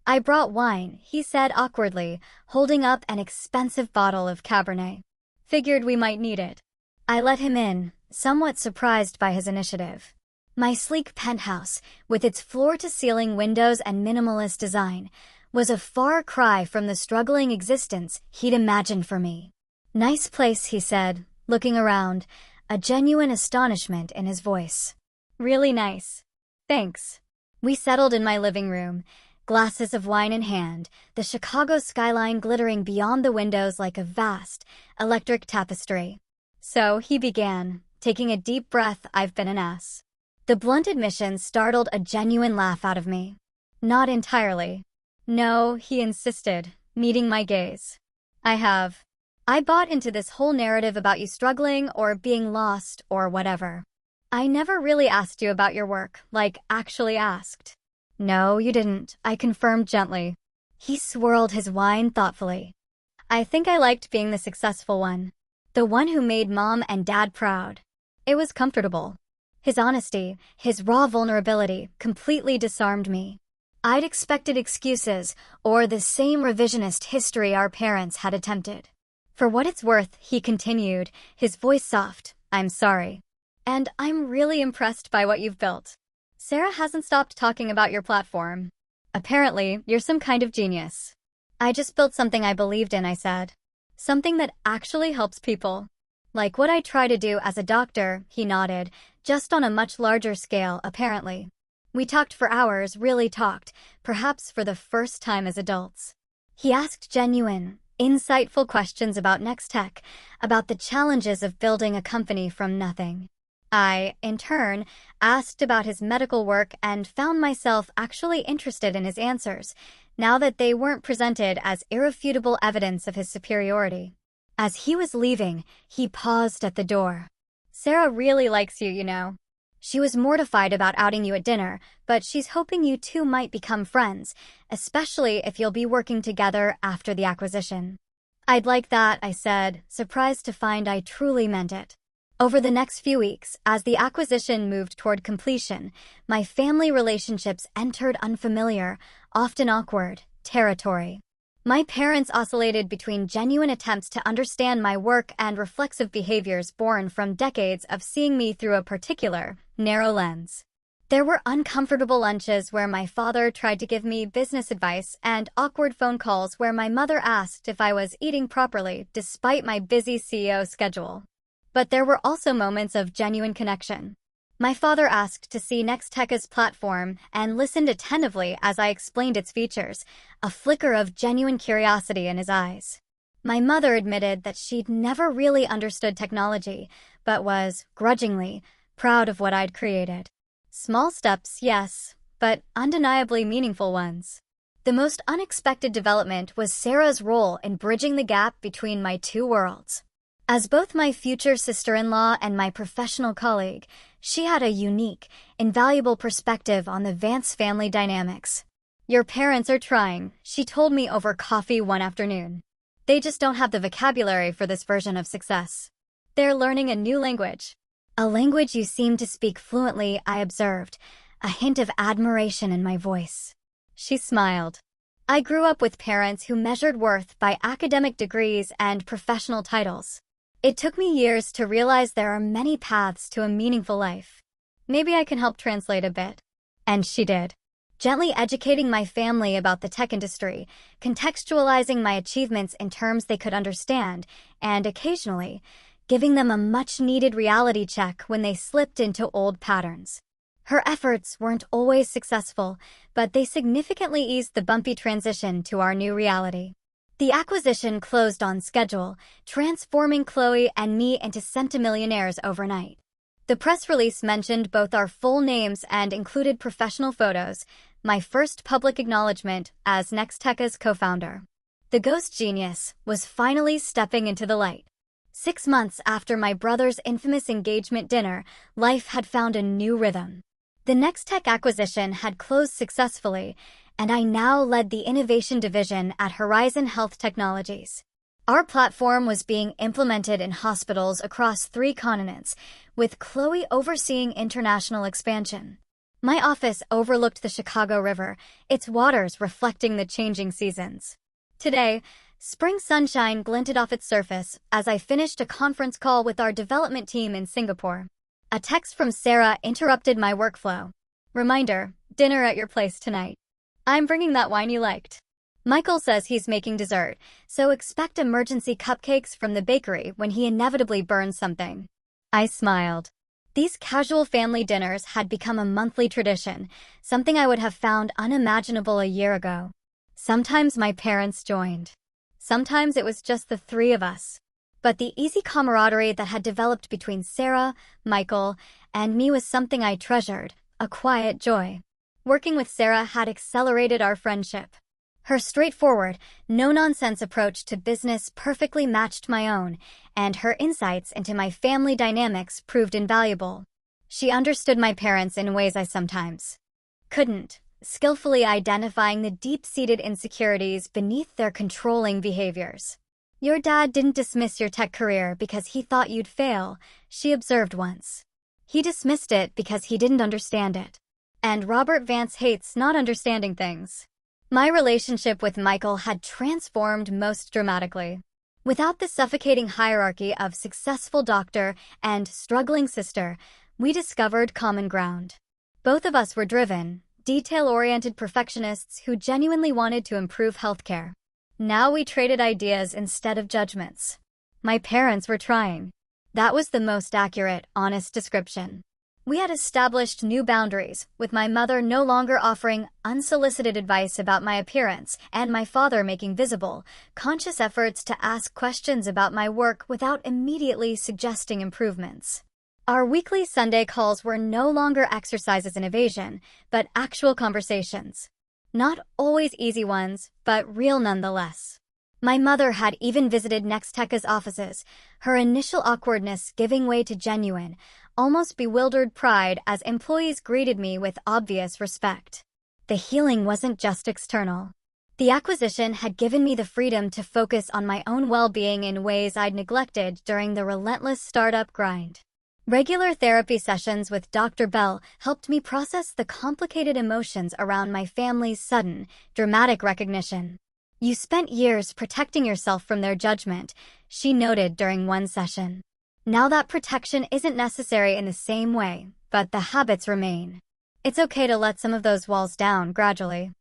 I brought wine, he said awkwardly, holding up an expensive bottle of Cabernet. Figured we might need it. I let him in, somewhat surprised by his initiative. My sleek penthouse, with its floor-to-ceiling windows and minimalist design, was a far cry from the struggling existence he'd imagined for me. Nice place, he said, looking around, a genuine astonishment in his voice. Really nice. Thanks. We settled in my living room, glasses of wine in hand, the Chicago skyline glittering beyond the windows like a vast, electric tapestry. So he began, taking a deep breath. I've been an ass. The blunt admission startled a genuine laugh out of me. Not entirely. No, he insisted, meeting my gaze. I have. I bought into this whole narrative about you struggling or being lost or whatever. I never really asked you about your work, like actually asked. No, you didn't, I confirmed gently. He swirled his wine thoughtfully. I think I liked being the successful one. The one who made Mom and Dad proud. It was comfortable. His honesty, his raw vulnerability, completely disarmed me. I'd expected excuses, or the same revisionist history our parents had attempted. For what it's worth, he continued, his voice soft, I'm sorry. And I'm really impressed by what you've built. Sarah hasn't stopped talking about your platform. Apparently, you're some kind of genius. I just built something I believed in, I said. Something that actually helps people. Like what I try to do as a doctor, he nodded, just on a much larger scale, apparently. We talked for hours, really talked, perhaps for the first time as adults. He asked genuine, insightful questions about NextTech, about the challenges of building a company from nothing. I, in turn, asked about his medical work and found myself actually interested in his answers, now that they weren't presented as irrefutable evidence of his superiority. As he was leaving, he paused at the door. Sarah really likes you, you know. She was mortified about outing you at dinner, but she's hoping you two might become friends, especially if you'll be working together after the acquisition. I'd like that, I said, surprised to find I truly meant it. Over the next few weeks, as the acquisition moved toward completion, my family relationships entered unfamiliar, often awkward, territory. My parents oscillated between genuine attempts to understand my work and reflexive behaviors born from decades of seeing me through a particular, narrow lens. There were uncomfortable lunches where my father tried to give me business advice and awkward phone calls where my mother asked if I was eating properly despite my busy CEO schedule. But there were also moments of genuine connection. My father asked to see NextTech's platform and listened attentively as I explained its features, a flicker of genuine curiosity in his eyes. My mother admitted that she'd never really understood technology, but was, grudgingly, proud of what I'd created. Small steps, yes, but undeniably meaningful ones. The most unexpected development was Sarah's role in bridging the gap between my two worlds. As both my future sister-in-law and my professional colleague, she had a unique, invaluable perspective on the Vance family dynamics. Your parents are trying, she told me over coffee one afternoon. They just don't have the vocabulary for this version of success. They're learning a new language. A language you seem to speak fluently, I observed, a hint of admiration in my voice. She smiled. I grew up with parents who measured worth by academic degrees and professional titles. It took me years to realize there are many paths to a meaningful life. Maybe I can help translate a bit. And she did. Gently educating my family about the tech industry, contextualizing my achievements in terms they could understand, and occasionally, giving them a much-needed reality check when they slipped into old patterns. Her efforts weren't always successful, but they significantly eased the bumpy transition to our new reality. The acquisition closed on schedule, transforming Chloe and me into centimillionaires overnight. The press release mentioned both our full names and included professional photos, my first public acknowledgement as NextTech's co-founder. The ghost genius was finally stepping into the light. 6 months after my brother's infamous engagement dinner, life had found a new rhythm. The NextTech acquisition had closed successfully, and I now led the innovation division at Horizon Health Technologies. Our platform was being implemented in hospitals across 3 continents, with Chloe overseeing international expansion. My office overlooked the Chicago River, its waters reflecting the changing seasons. Today, spring sunshine glinted off its surface as I finished a conference call with our development team in Singapore. A text from Sarah interrupted my workflow. Reminder, dinner at your place tonight. I'm bringing that wine you liked. Michael says he's making dessert, so expect emergency cupcakes from the bakery when he inevitably burns something. I smiled. These casual family dinners had become a monthly tradition, something I would have found unimaginable a year ago. Sometimes my parents joined. Sometimes it was just the 3 of us. But the easy camaraderie that had developed between Sarah, Michael, and me was something I treasured, a quiet joy. Working with Sarah had accelerated our friendship. Her straightforward, no-nonsense approach to business perfectly matched my own, and her insights into my family dynamics proved invaluable. She understood my parents in ways I sometimes couldn't, skillfully identifying the deep-seated insecurities beneath their controlling behaviors. Your dad didn't dismiss your tech career because he thought you'd fail, she observed once. He dismissed it because he didn't understand it. And Robert Vance hates not understanding things. My relationship with Michael had transformed most dramatically. Without the suffocating hierarchy of successful doctor and struggling sister, we discovered common ground. Both of us were driven, detail-oriented perfectionists who genuinely wanted to improve healthcare. Now we traded ideas instead of judgments. My parents were trying. That was the most accurate, honest description. We had established new boundaries, with my mother no longer offering unsolicited advice about my appearance and my father making visible, conscious efforts to ask questions about my work without immediately suggesting improvements. Our weekly Sunday calls were no longer exercises in evasion, but actual conversations. Not always easy ones, but real nonetheless. My mother had even visited NextTech's offices, her initial awkwardness giving way to genuine, almost bewildered pride as employees greeted me with obvious respect. The healing wasn't just external. The acquisition had given me the freedom to focus on my own well-being in ways I'd neglected during the relentless startup grind. Regular therapy sessions with Dr. Bell helped me process the complicated emotions around my family's sudden, dramatic recognition. "You spent years protecting yourself from their judgment," she noted during one session. "Now that protection isn't necessary in the same way, but the habits remain. It's okay to let some of those walls down gradually."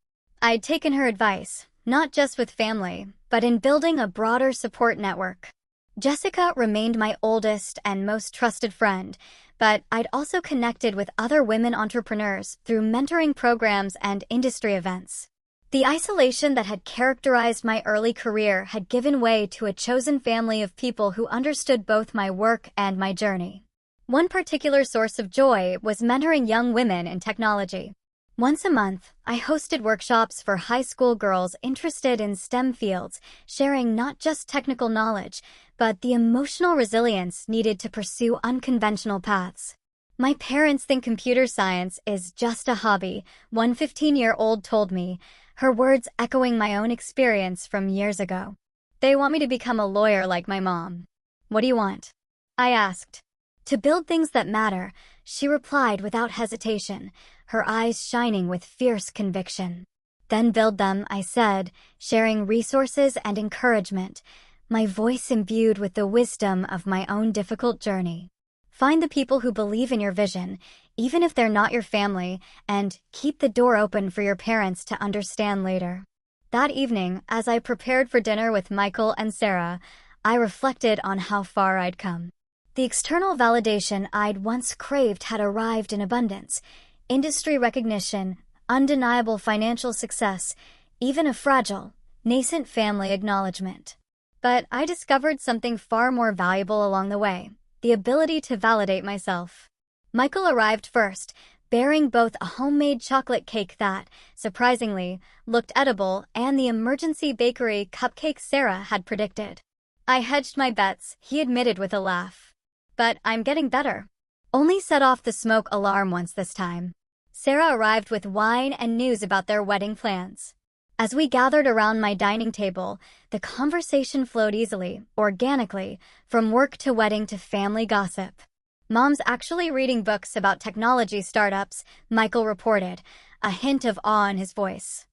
I'd taken her advice, not just with family, but in building a broader support network. Jessica remained my oldest and most trusted friend, but I'd also connected with other women entrepreneurs through mentoring programs and industry events. The isolation that had characterized my early career had given way to a chosen family of people who understood both my work and my journey. One particular source of joy was mentoring young women in technology. Once a month, I hosted workshops for high school girls interested in STEM fields, sharing not just technical knowledge, but the emotional resilience needed to pursue unconventional paths. "My parents think computer science is just a hobby," one 15-year-old told me, her words echoing my own experience from years ago. "They want me to become a lawyer like my mom." "What do you want?" I asked. "To build things that matter," she replied without hesitation, her eyes shining with fierce conviction. "Then build them," I said, sharing resources and encouragement, my voice imbued with the wisdom of my own difficult journey. "Find the people who believe in your vision, even if they're not your family, and keep the door open for your parents to understand later." That evening, as I prepared for dinner with Michael and Sarah, I reflected on how far I'd come. The external validation I'd once craved had arrived in abundance: industry recognition, undeniable financial success, even a fragile, nascent family acknowledgement. But I discovered something far more valuable along the way: the ability to validate myself. Michael arrived first, bearing both a homemade chocolate cake that, surprisingly, looked edible and the emergency bakery cupcake Sarah had predicted. "I hedged my bets," he admitted with a laugh. "But I'm getting better." Only set off the smoke alarm once this time. Sarah arrived with wine and news about their wedding plans. As we gathered around my dining table, the conversation flowed easily, organically, from work to wedding to family gossip. "Mom's actually reading books about technology startups," Michael reported, a hint of awe in his voice.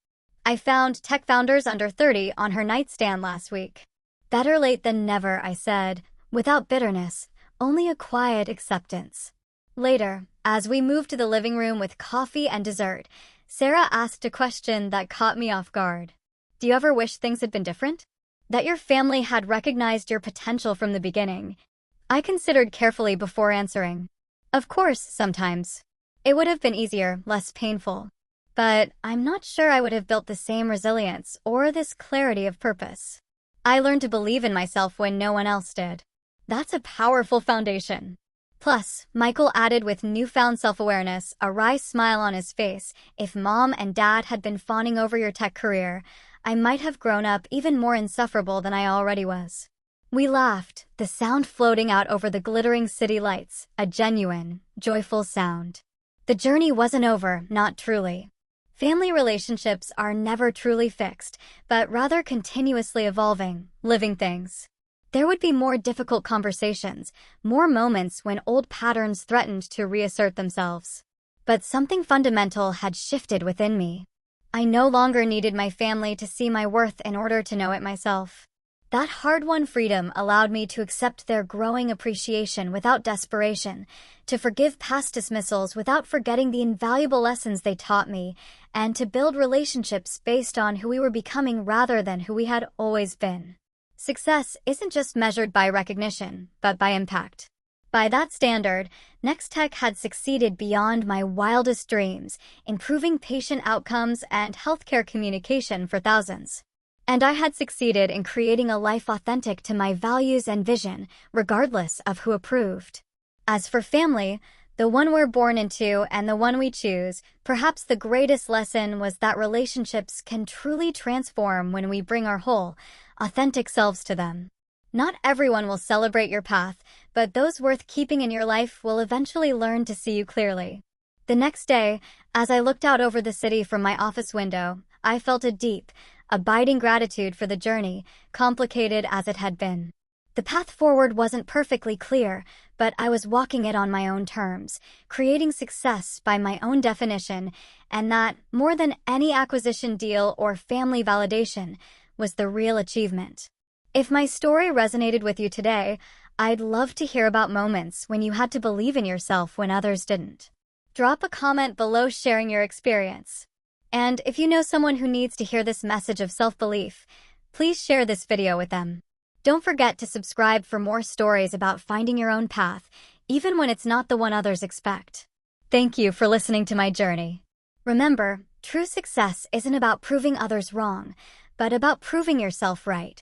"I found tech founders under 30 on her nightstand last week." "Better late than never," I said, without bitterness, only a quiet acceptance. Later, as we moved to the living room with coffee and dessert, Sarah asked a question that caught me off guard. "Do you ever wish things had been different? That your family had recognized your potential from the beginning?" I considered carefully before answering. "Of course, sometimes. It would have been easier, less painful. But I'm not sure I would have built the same resilience or this clarity of purpose. I learned to believe in myself when no one else did." That's a powerful foundation. Plus, Michael added with newfound self-awareness, a wry smile on his face, "If Mom and Dad had been fawning over your tech career, I might have grown up even more insufferable than I already was." We laughed, the sound floating out over the glittering city lights, a genuine, joyful sound. The journey wasn't over, not truly. Family relationships are never truly fixed, but rather continuously evolving, living things. There would be more difficult conversations, more moments when old patterns threatened to reassert themselves. But something fundamental had shifted within me. I no longer needed my family to see my worth in order to know it myself. That hard-won freedom allowed me to accept their growing appreciation without desperation, to forgive past dismissals without forgetting the invaluable lessons they taught me, and to build relationships based on who we were becoming rather than who we had always been. Success isn't just measured by recognition, but by impact. By that standard, NextTech had succeeded beyond my wildest dreams, improving patient outcomes and healthcare communication for thousands. And I had succeeded in creating a life authentic to my values and vision, regardless of who approved. As for family, the one we're born into and the one we choose, perhaps the greatest lesson was that relationships can truly transform when we bring our whole, authentic selves to them. Not everyone will celebrate your path, but those worth keeping in your life will eventually learn to see you clearly. The next day, as I looked out over the city from my office window, I felt a deep, abiding gratitude for the journey, complicated as it had been. The path forward wasn't perfectly clear, but I was walking it on my own terms, creating success by my own definition, and that, more than any acquisition deal or family validation, was the real achievement. If my story resonated with you today, I'd love to hear about moments when you had to believe in yourself when others didn't. Drop a comment below sharing your experience. And if you know someone who needs to hear this message of self-belief, please share this video with them. Don't forget to subscribe for more stories about finding your own path, even when it's not the one others expect. Thank you for listening to my journey. Remember, true success isn't about proving others wrong, but about proving yourself right.